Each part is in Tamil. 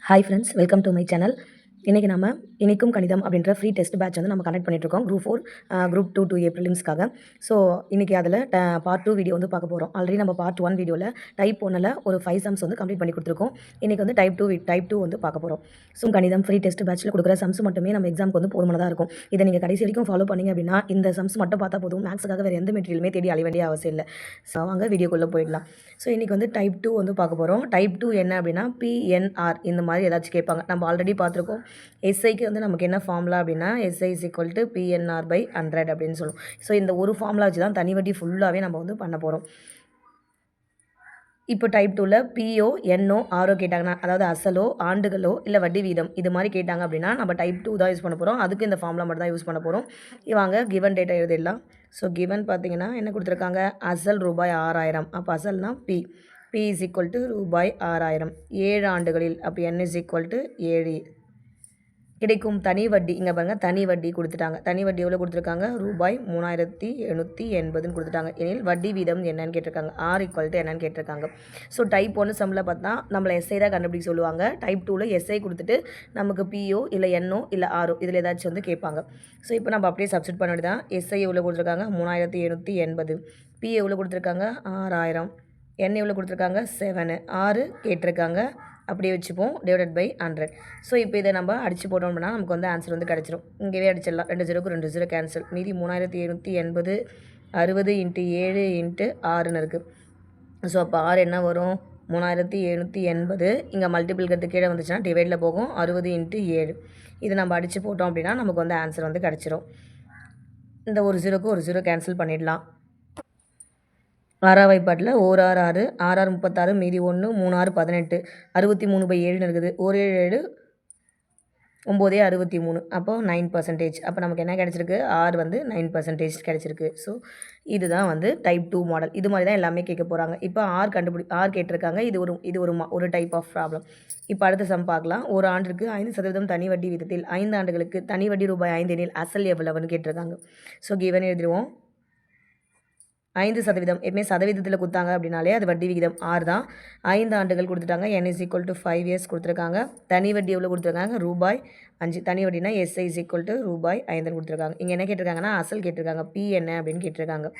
Hi friends, welcome to my channel. இன்றைக்கி நம்ம இனிக்கும் கணிதம் அப்படின்ற ஃப்ரீ டெஸ்ட் பேட்ச் வந்து நம்ம கனெக்ட் பண்ணிட்டுருக்கோம் குரூப் 4 குரூப் 2 ப்ரிலிம்ஸ்க்காக. ஸோ இன்றைக்கி அதில் பார்ட் 2 வீடியோ வந்து பார்க்க போகிறோம். ஆல்ரெடி நம்ம பார்ட் 1 வீடியோவில் டைப் 1ல் ஒரு 5 சம்ஸ் வந்து கம்ப்ளீட் பண்ணி கொடுத்துருக்கோம். இன்றைக்கி வந்து டைப் 2 வந்து பார்க்க போகிறோம். ஸோ கணிதம் ஃப்ரீ டெஸ்ட் பேட்ச்சில் கொடுக்குற சம்ஸ் மட்டுமே நம்ம எக்ஸாமுக்கு வந்து போதுமானதாக இருக்கும். இதை நீங்கள் கடைசி வரைக்கும் ஃபாலோ பண்ணிங்க அப்படின்னா இந்த சம்ஸ் மட்டும் பார்த்தா போதும். மேக்ஸுக்காக வேறு எந்த மெட்டீரியலுமே தேடி அலைய வேண்டிய அவசியம் இல்லை. ஸோ வாங்க வீடியோக்குள்ளே போயிடலாம். ஸோ இன்றைக்கி வந்து டைப் 2 வந்து பார்க்க போகிறோம். டைப் 2 என்ன அப்படின்னா PNR இந்த மாதிரி ஏதாச்சும் கேட்பாங்க. நம்ம ஆல்ரெடி பார்த்துருக்கோம். எஸ்ஐக்கு வந்து நமக்கு என்ன ஃபார்முலா அப்படின்னா SI = PNR/100 அப்படின்னு சொல்லுவோம். ஸோ இந்த ஒரு ஃபார்முலா வச்சு தான் தனி வட்டி ஃபுல்லாகவே நம்ம வந்து பண்ண போகிறோம். இப்போ டைப் 2ல் PO NO RO கேட்டாங்கன்னா, அதாவது அசலோ ஆண்டுகளோ இல்லை வட்டி வீதம் இது மாதிரி கேட்டாங்க அப்படின்னா நம்ம டைப் 2 தான் யூஸ் பண்ண போகிறோம். அதுக்கு இந்த ஃபார்முலா மட்டும் தான் யூஸ் பண்ண போகிறோம். வாங்க கிவன் டேட்டா எழுதிடலாம். ஸோ கிவன் பார்த்தீங்கன்னா என்ன கொடுத்துருக்காங்க, அசல் ரூபாய் 6000. அப்போ அசல்னா P = ரூபாய் 6000 7 ஆண்டுகளில். அப்போ N = 7. கிடைக்கும் தனி வட்டி இங்கே பாருங்கள், தனி வட்டி கொடுத்துட்டாங்க. தனி வட்டி எவ்வளோ கொடுத்துருக்காங்க, ரூபாய் 3780 கொடுத்துட்டாங்க. எனில் வட்டி வீதம் என்னன்னு கேட்டிருக்காங்க, R = என்னன்னு கேட்டிருக்காங்க. ஸோ டைப் 1 சம்மில் பார்த்தா நம்மளை SI தான் கண்டுபிடிக்க சொல்லுவாங்க. டைப் 2ல் SI கொடுத்துட்டு நமக்கு PO இல்லை NO இல்லை RO இதில் ஏதாச்சும் வந்து கேட்பாங்க. ஸோ இப்போ நம்ம அப்படியே சப்ஸ்டிட் பண்ண வேண்டியதான். SI எவ்வளோ கொடுத்துருக்காங்க, 3780. PO எவ்வளோ கொடுத்துருக்காங்க, 6000. N எவ்வளோ கொடுத்துருக்காங்க, 7. R கேட்டிருக்காங்க. அப்படியே வச்சுப்போம், /100. ஸோ இப்போ இதை நம்ம அடித்து போட்டோம் அப்படின்னா நமக்கு வந்து ஆன்சர் வந்து கிடச்சிரும். இங்கேயே அடிச்சிடலாம். 2 0க்கு 2 0 கேன்சல். மீதி 3780 60 × 7 × 6ன்னு இருக்குது. ஸோ அப்போ R என்ன வரும், 3780. இங்கே மல்டிபிள்கிறது கீழே வந்துச்சுன்னா டிவைடில் போகும். 60 × 7. இதை நம்ம அடித்து போட்டோம் அப்படின்னா நமக்கு வந்து ஆன்சர் வந்து கிடச்சிரும். இந்த ஒரு 0க்கு ஒரு 0 கேன்சல் பண்ணிடலாம். 6ஆம் வாய்ப்பாட்டில் 1 6 6 6 6 36 மீதி 1 3 6 18 63/7 இருக்குது. 1 7 7 9 63. அப்போது 9%. அப்போ நமக்கு என்ன கிடச்சிருக்கு, R வந்து 9% கிடச்சிருக்கு. ஸோ இதுதான் வந்து டைப் 2 மாடல். இது மாதிரி தான் எல்லாமே கேட்க போகிறாங்க. இப்போ R கேட்டிருக்காங்க. இது ஒரு டைப் ஆஃப் ப்ராப்ளம். இப்போ அடுத்த சம் பார்க்கலாம். ஒரு ஆண்டிற்கு 5% தனி வட்டி வீதத்தில் 5 ஆண்டுகளுக்கு தனி வட்டி ரூபாய் 5 எனில் அசல் எவ்வளவுன்னு கேட்டிருக்காங்க. So given எழுதிடுவோம். 5% எப்பவுமே சதவீதத்தில் கொடுத்தாங்க அப்படின்னாலே அது வட்டி விகிதம் R தான். 5 ஆண்டுகள் கொடுத்துட்டாங்க. N = 5 years கொடுத்துருக்காங்க. தனி வட்டி எவ்வளோ கொடுத்துருக்காங்க, ரூபாய் 5. தனி வட்டினா SI = ரூபாய் 5 கொடுத்துருக்காங்க. இங்கே என்ன கேட்டிருக்காங்கன்னா அசல் கேட்டிருக்காங்க. P என்ன அப்படின்னு கேட்டிருக்காங்க.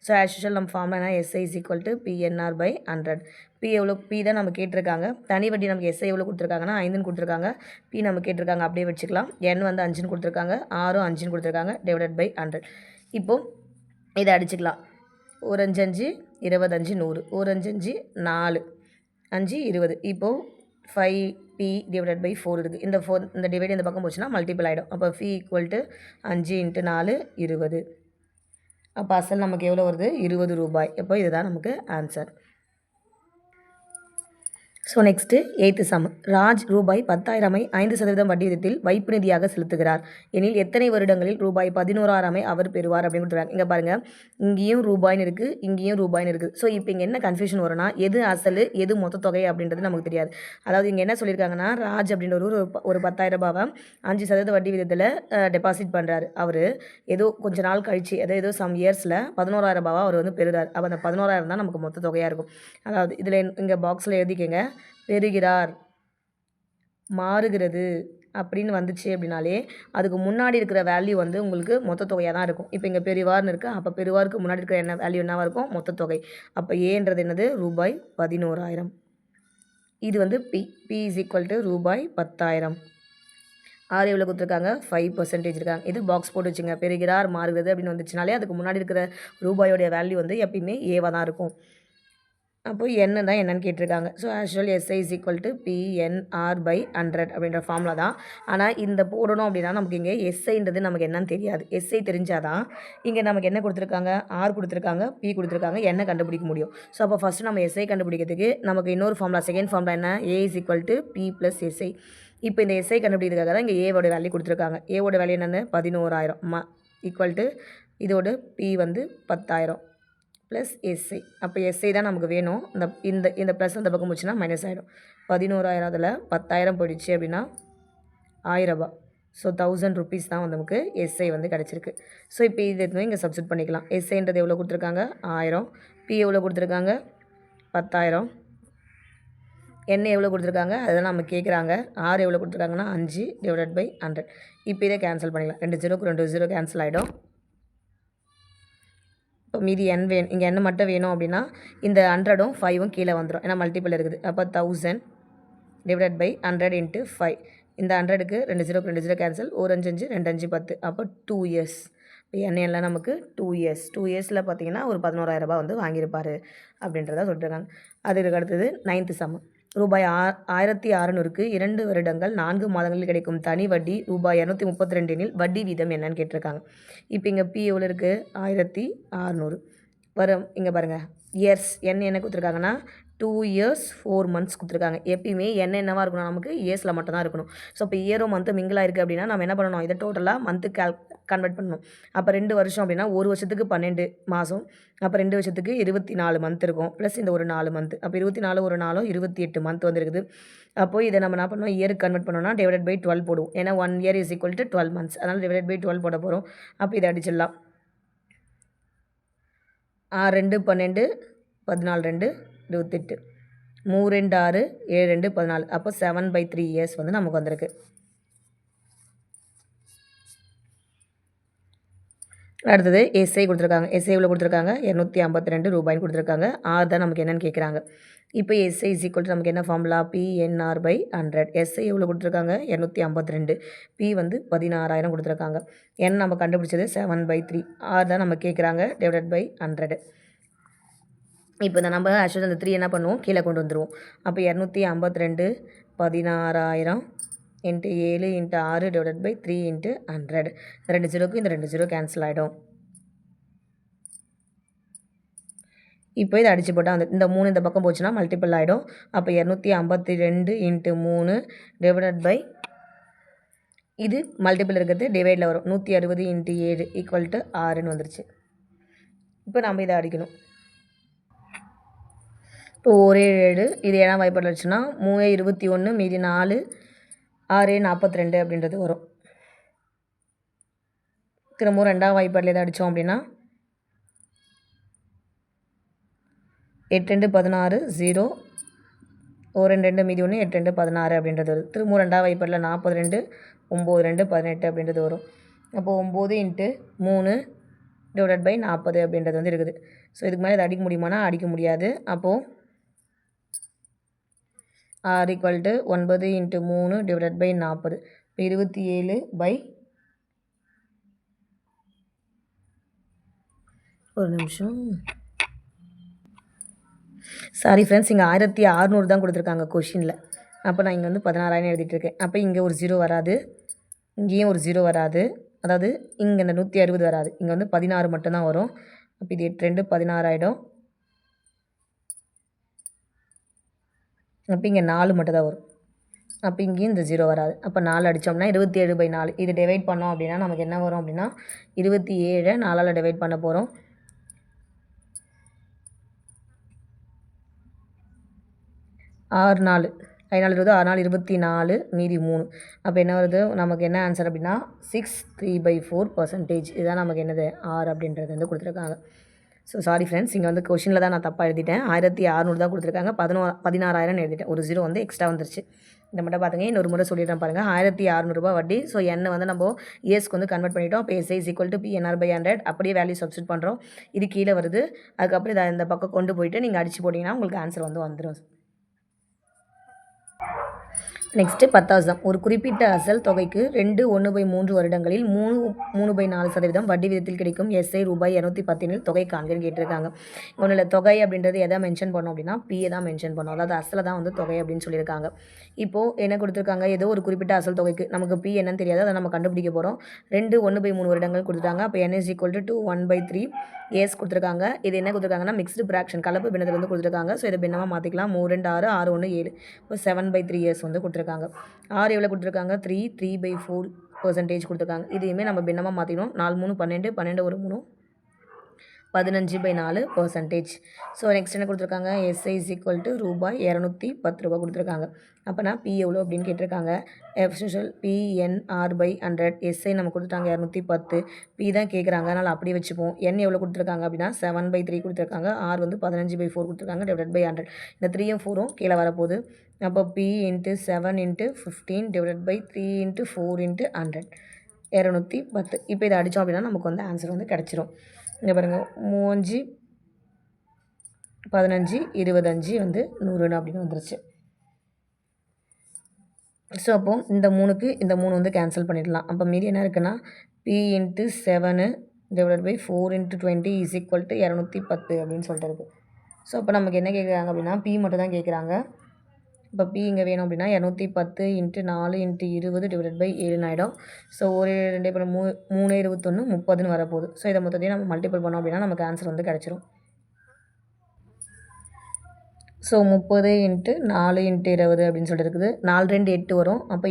ஸோ ஆஸ் யூஷுவல் நம்ம ஃபார்முலா SI = PNR/100. P தான் நம்ம கேட்டிருக்காங்க. தனி வட்டி நமக்கு SI எவ்வளோ கொடுத்துருக்காங்கன்னா 5ன்னு கொடுத்துருக்காங்க. P நம்ம கேட்டிருக்காங்க, அப்படியே வச்சுக்கலாம். N வந்து 5ன்னு கொடுத்துருக்காங்க. Rம் 5ன்னு கொடுத்துருக்காங்க. /100. இப்போது இதை அடிச்சுக்கலாம். 1 5 5 25 100. 1 5 5 4 5 20. இப்போது 5P/4 இருக்குது. இந்த டிவைட் இந்த பக்கம் போச்சுன்னா மல்டிபிள் ஆகிடும். அப்போ P = 5 × 4 20. அப்போ அசல் நமக்கு எவ்வளோ வருது, 20 ரூபாய். அப்போ இதுதான் நமக்கு answer. So next 8th sum. Raj ரூபாய் 10,000 5% வட்டி விதத்தில் வைப்பு நிதியாக செலுத்துகிறார் எனில் எத்தனை வருடங்களில் ரூபாய் 11,000 அவர் பெறுவார் அப்படின்னு கொடுத்துருக்காங்க. இங்கே பாருங்கள், இங்கேயும் ரூபாய்னு இருக்குது, இங்கேயும் ரூபாய்னு இருக்குது. ஸோ இப்போ இங்கே என்ன கன்ஃபியூஷன் வரும்னா, எது அசல் எது மொத்த தொகை அப்படின்றது நமக்கு தெரியாது. அதாவது இங்கே என்ன சொல்லியிருக்காங்கன்னா, ராஜ் அப்படின்ற ஒரு 10,000 ரூபாவை 5% வட்டி விதத்தில் டெபாசிட் பண்ணுறாரு. அவர் ஏதோ கொஞ்ச நாள் கழிச்சு ஏதோ சம் இயர்ஸில் 11,000 ரூபாவை அவர் வந்து பெறுறார். அப்போ அந்த 11,000 தான் நமக்கு மொத்த தொகையாக இருக்கும். அதாவது இதில் இங்கே பாக்ஸில் எழுதிக்கங்க, பெறுகிறார், மாறுகிறது அப்படின்னு வந்துச்சு அப்படின்னாலே அதுக்கு முன்னாடி இருக்கிற வேல்யூ வந்து உங்களுக்கு மொத்த தொகையாக தான் இருக்கும். இப்போ இங்கே பெறுவார்னு இருக்குது. அப்போ பெறுவாருக்கு முன்னாடி இருக்கிற என்ன வேல்யூ என்னவாக இருக்கும், மொத்த தொகை. அப்போ ஏன்றது என்னது, ரூபாய் 11,000. இது வந்து P = ரூபாய் 10,000. R எவ்வளோ கொடுத்துருக்காங்க, 5% இருக்காங்க. இது பாக்ஸ் போட்டு வச்சுங்க. பெறுகிறார், மாறுகிறது அப்படின்னு வந்துச்சுனாலே அதுக்கு முன்னாடி இருக்கிற ரூபாயோடைய வேல்யூ வந்து எப்பயுமே ஏவாக தான் இருக்கும். அப்போ என்ன தான் என்னன்னு கேட்டிருக்காங்க. ஸோ ஆக்சுவல் SI = PNR/100 அப்படின்ற ஃபார்முலா தான். ஆனால் இந்த போடணும் அப்படின்னா நமக்கு இங்கே SIன்றது நமக்கு என்னன்னு தெரியாது. SI தெரிஞ்சால் தான் இங்கே நமக்கு என்ன கொடுத்துருக்காங்க, R கொடுத்துருக்காங்க, P கொடுத்துருக்காங்க, என்ன கண்டுபிடிக்க முடியும். ஸோ அப்போ ஃபஸ்ட்டு நம்ம SI கண்டுபிடிக்கிறதுக்கு நமக்கு இன்னொரு ஃபார்முலா, செகண்ட் ஃபார்முலா என்ன, A = P + SI. இப்போ இந்த SI கண்டுபிடிக்கிறதுக்காக தான் இங்கே Aவோட வேல்யூ கொடுத்துருக்காங்க. Aவோட வேல்யூ என்னென்னு, 11,000 = இதோட P வந்து 10,000 ப்ளஸ் SI. அப்போ SI தான் நமக்கு வேணும். இந்த ப்ளஸ் அந்த பக்கம் போச்சுன்னா மைனஸ் ஆகிடும். 11,000 அதில் 10,000 போயிடுச்சு அப்படின்னா 1000 ரூபாய். ஸோ 1000 rupees தான் வந்து நமக்கு SI வந்து கிடச்சிருக்கு. ஸோ இப்போ இது எடுத்து இங்கே சப்ஸ்டிட் பண்ணிக்கலாம். SIன்றது எவ்வளோ கொடுத்துருக்காங்க, 1000. P எவ்வளோ கொடுத்துருக்காங்க, 10,000. என் எவ்வளோ கொடுத்துருக்காங்க அதெல்லாம் நம்ம கேட்குறாங்க. ஆர் எவ்வளோ கொடுத்துருக்காங்கன்னா 5 டிவைடட் பை 100. இப்போ இதை கேன்சல் பண்ணிடலாம். 2 0க்கு 2 0 கேன்சல் ஆகிடும். இப்போ மீதி என் வேணும், இங்கே என் மட்டும் வேணும் அப்படின்னா இந்த 100ம் 5ம் கீழே வந்துடும், ஏன்னா மல்டிபிள் இருக்குது. அப்போ 1000 டிவைடட் பை 100 இன்ட்டு 5. இந்த 100க்கு 2 0க்கு 2 0 கேன்சல், 1 5 5 2 5 10. அப்போ 2 இயர்ஸ். இப்போ எல்லாம் நமக்கு 2 இயர்ஸ். 2 இயர்ஸில் பார்த்தீங்கன்னா ஒரு 11,000 ரூபாய் வந்து வாங்கியிருப்பார் அப்படின்றத சொல்லிட்டுருக்காங்க. அதுக்கு அடுத்தது 9th சம். ரூபாய் 1600க்கு 2 வருடங்கள் 4 மாதங்களில் கிடைக்கும் தனி வட்டி ரூபாய் 232 எனில் வட்டி வீதம் என்னன்னு கேட்டிருக்காங்க. இப்போ இங்கே பி எவ்வளோ இருக்குது? 1600 வரும். இங்கே பாருங்கள், இயர்ஸ் என்ன கொடுத்துருக்காங்கன்னா 2 years 4 months கொடுத்துருக்காங்க. எப்பயுமே என்னவா இருக்கணும், நமக்கு இயர்ஸில் மட்டும் தான் இருக்கணும். ஸோ இப்போ இயரும் மந்த்து மிங்கிளாக இருக்குது அப்படின்னா நம்ம என்ன பண்ணணும், இதை டோட்டலாக மந்த்து கன்வெர்ட் பண்ணணும். அப்போ 2 வருஷம் அப்படின்னா ஒரு வருஷத்துக்கு 12 மாதம், அப்போ 2 வருஷத்துக்கு 24 மந்த் இருக்கும், ப்ளஸ் இந்த ஒரு 4 மந்த். அப்போ 24 ஒரு நாளும் 28 மந்த் வந்துருக்குது. அப்போ இதை நம்ம என்ன பண்ணணும், இயருக்கு கன்வெர்ட் பண்ணோம்னா டிவைடட் பை 12 போடுவோம். ஏன்னா 1 year is equal to 12 months. அதனால் டிவைடட் பை 12 போட போகிறோம். அப்போ இதை அடிச்சிடலாம். 2 12 14 2 28, 3 2 6 7 2 14. அப்போ 7/3 இயர்ஸ் வந்து நமக்கு வந்திருக்கு. அடுத்தது எஸ்ஐ கொடுத்துருக்காங்க. எஸ்ஐ எவ்வளோ கொடுத்துருக்காங்க? 252 ரூபாய்னு கொடுத்துருக்காங்க. ஆர் தான் நமக்கு என்னென்னு கேட்குறாங்க. இப்போ எஸ்ஐ இஸ் ஈக்குவல் டு நமக்கு என்ன ஃபார்முலா? PNR/100. எஸ்ஐ எவ்வளோ கொடுத்துருக்காங்க? 252. பி வந்து 16,000 கொடுத்துருக்காங்க. என் நம்ம கண்டுபிடிச்சது 7/3. ஆர் தான் நம்ம கேட்குறாங்க, டிவைடட் பை 100. இப்போ இந்த நம்ம ஆக்சுவலாக அந்த 3 என்ன பண்ணுவோம், கீழே கொண்டு வந்துடுவோம். அப்போ 252 16,000 into 7 into 6 divided by 3 into 100. இந்த 2 0க்கு இந்த 2 0 கேன்சல் ஆகிடும். இப்போ இதை அடிச்சு போட்டால் அந்த இந்த 3 இந்த பக்கம் போச்சுன்னா மல்டிபிள் ஆகிடும். அப்போ 252 இன்ட்டு 3 டிவைடட் பை, இது மல்டிபிள் இருக்கிறது டிவைடில் வரும், 160 இன்ட்டு 7 ஈக்குவல் டு 6ன்னு வந்துருச்சு. இப்போ நம்ம இதை அடிக்கணும். இப்போ ஒரே 7 இது ஏன்னா வாய்ப்பாடு வச்சுன்னா 3 21 மீதி 4 6 42 அப்படின்றது வரும். திரும்பவும் 2ஆம் வாய்ப்பாடில் எதை அடித்தோம் அப்படின்னா 8 2 16 0 1 2 மீதி 1 8 2 16 அப்படின்றது வருது. திரும்பவும் 2ஆம் வாய்ப்பாடில் 42 9 2 18 அப்படின்றது வரும். அப்போது 9 இன்ட்டு 3 டிவைடட் பை 40 அப்படின்றது வந்து இருக்குது. ஸோ இதுக்கு மேலே இதை அடிக்க முடியுமானா அடிக்க முடியாது. அப்போது R equal to 9 into 3 divided by 40. 27 by, ஒரு நிமிஷம், சாரி ஃப்ரெண்ட்ஸ், இங்கே 1600 தான் கொடுத்துருக்காங்க கொஷினில். அப்போ நான் இங்கே வந்து 16,000 எழுதிட்டுருக்கேன். அப்போ இங்கே ஒரு 0 வராது, இங்கேயும் ஒரு 0 வராது, அதாவது இங்கே இந்த 160 வராது, இங்கே வந்து 16 மட்டும்தான் வரும். அப்போ இது 8 2 16 ஆகிடும். அப்போ இங்கே 4 மட்டும் தான் வரும். அப்போ இங்கேயும் இந்த 0 வராது. அப்போ 4 அடித்தோம்னா 27/4. இது டிவைட் பண்ணோம் அப்படின்னா நமக்கு என்ன வரும் அப்படின்னா 27 4ஆல் டிவைட் பண்ண போகிறோம். 6 4 5 4 20, 6 4 24 மீதி 3. அப்போ என்ன வருது நமக்கு, என்ன ஆன்சர் அப்படின்னா 6 3/4%. இதுதான் நமக்கு என்னது, ஆர் அப்படின்றது வந்து கொடுத்துருக்காங்க. ஸோ சாரி ஃப்ரெண்ட்ஸ், இங்கே வந்து கொஷினில் தான் நான் தப்பாக எழுதிட்டேன். 1600 தான் கொடுத்துருக்காங்க, 16,000 எழுதிட்டேன். ஒரு 0 வந்து எக்ஸ்ட்ரா வந்துருச்சு. இந்த மட்டும் பார்த்துங்க, இன்னொரு முறை சொல்லிடுறேன் பாருங்கள். 1600 ரூபாய் வட்டி. ஸோ என்ன வந்து நம்ம இயர்ஸ்க்கு வந்து கன்வெர்ட் பண்ணிட்டோம். இப்போ SI is equal to PNR/100. அப்படியே வேல்யூ சப்ஸ்டியூட் பண்ணுறோம். இது கீழே வருது. அதுக்கப்புறம் இதை இந்த பக்கம் கொண்டு போயிட்டு நீங்கள் அடிச்சு போட்டிங்கன்னா உங்களுக்கு ஆன்சர் வந்து வந்துடும். நெக்ஸ்ட்டு 10வது. ஒரு குறிப்பிட்ட அசல் தொகைக்கு 2 வருடங்களில் 3/4% வட்டி விதத்தில் கிடைக்கும் எஸ்ஐ ரூபாய் 210 தொகை காண்கன்னு கேட்டிருக்காங்க. ஒன்றும் இல்லை, தொகை அப்படின்றது எதை மென்ஷன் பண்ணோம் அப்படின்னா பிஏ தான் மென்ஷன் பண்ணோம். அதாவது அசலை தான் வந்து தொகை அப்படின்னு சொல்லியிருக்காங்க. இப்போது என்ன கொடுத்துருக்காங்க, ஏதோ ஒரு குறிப்பிட்ட அசல் தொகைக்கு நமக்கு பி என்னன்னு தெரியாது, அதை நம்ம கண்டுபிடிக்க போகிறோம். 1/3 வருடங்கள் கொடுத்துட்டாங்க. அப்போ n is equal to 1/3 ace கொடுத்துருக்காங்க. இது என்ன கொடுத்துருக்காங்கன்னா மிக்ஸ்டு ஃப்ராக்ஷன், கலப்பு பின்னத்தில் வந்து கொடுத்துருக்காங்க. ஸோ இதை பின்னமாக மாற்றிக்கலாம். 3 2 6 6 1 7. இப்போ 7/3 இயர்ஸ் வந்து கொடுத்துருக்காங்க. ஆர் எவ்வளோ கொடுத்துருக்காங்க? 3/4% கொடுத்துருக்காங்க. இதையுமே நம்ம பின்னமாக மாற்றிக்கணும். 4 3 12 12 1 3 15/4%. ஸோ நெக்ஸ்ட் என்ன கொடுத்துருக்காங்க, எஸ்ஐ இஸ் ஈக்குவல் டு ரூபாய் 210 கொடுத்துருக்காங்க. அப்போனா பி எவ்வளோ அப்படின்னு கேட்டிருக்காங்க. எஃப்யூஷுவல் PNR/100. எஸ்ஐ நம்ம கொடுத்துட்டாங்க 210, பி தான் கேட்குறாங்க, அதனால் அப்படியே வச்சுப்போம். என் எவ்வளோ கொடுத்துருக்காங்க அப்படின்னா 7/3 கொடுத்துருக்காங்க, ஆர் வந்து 15/4 கொடுத்துருக்காங்க, /100. இந்த 3யும் 4ம் கீழே வரப்போகுது. அப்போ P × 7 × 15 /3 × 4 × 100 210. இப்போ இதை அடித்தோம் அப்படின்னா நமக்கு வந்து ஆன்சர் வந்து கிடச்சிரும். இங்கே பாருங்கள், 3 15 25 வந்து 100 அப்படின்னு வந்துருச்சு. ஸோ அப்போது இந்த 3க்கு இந்த 3 வந்து கேன்சல் பண்ணிடலாம். அப்போ மீதி என்ன இருக்குன்னா P × 7 / 4 × 20 = 210 அப்படின்னு சொல்லிட்டு இருக்குது. ஸோ அப்போ நமக்கு என்ன கேட்குறாங்க அப்படின்னா P மட்டும் தான் கேட்குறாங்க. இப்போ P இங்கே வேணும் அப்படின்னா 210 × 4 × 20 / 7 ஆகிடும். ஸோ ஒரு 2 இப்போ 3 21 30ன்னு வரப்போகுது. ஸோ இதை மொத்தத்தையும் நம்ம மல்டிபிள் பண்ணோம் அப்படின்னா நமக்கு ஆன்சர் வந்து கிடச்சிரும். ஸோ 30 × 4 × 20 அப்படின்னு சொல்லிட்டு இருக்குது. 4 2 8 வரும். அப்போ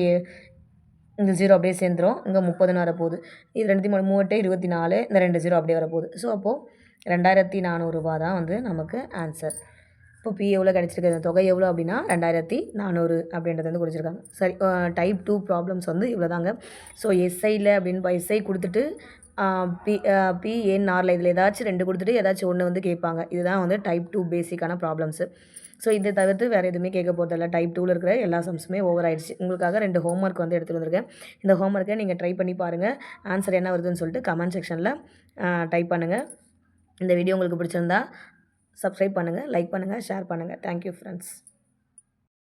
இந்த 0 அப்படியே சேர்ந்துடும். இங்கே 30ன்னு வரப்போகுது. இது 2 3 24, இந்த 2 0 அப்படியே வரப்போகுது. ஸோ அப்போது 2400 தான் வந்து நமக்கு ஆன்சர். இப்போ P எவ்வளோ கிடச்சிருக்கு, அந்த தொகை எவ்வளோ அப்படின்னா 2400 அப்படின்றது வந்து கொடுத்துருக்காங்க. சரி, டைப் 2 ப்ராப்ளம்ஸ் வந்து இவ்வளோ தாங்க. ஸோ எஸ்ஐயில் அப்படின்னு எஸ்ஐ கொடுத்துட்டு PNRல இதில் ஏதாச்சும் 2 கொடுத்துட்டு ஏதாச்சும் 1 வந்து கேட்பாங்க. இதுதான் வந்து டைப் 2 பேசிக்கான ப்ராப்ளம்ஸு. ஸோ இதை தவிர்த்து வேறு எதுவுமே கேட்க போகிறதில்ல. டைப் 2ல் இருக்கிற எல்லா சம்ஸுமே ஓவர் ஆயிடுச்சு. உங்களுக்காக 2 ஹோம்ஒர்க் வந்து எடுத்துகிட்டு வந்திருக்கேன். இந்த ஹோம்ஒர்க்கை நீங்கள் ட்ரை பண்ணி பாருங்கள். ஆன்சர் என்ன வருதுன்னு சொல்லிட்டு கமெண்ட் செக்ஷனில் டைப் பண்ணுங்கள். இந்த வீடியோ உங்களுக்கு பிடிச்சிருந்தா சப்ஸ்கிரைப் பண்ணுங்கள், லைக் பண்ணுங்கள், ஷேர் பண்ணுங்கள். Thank you friends.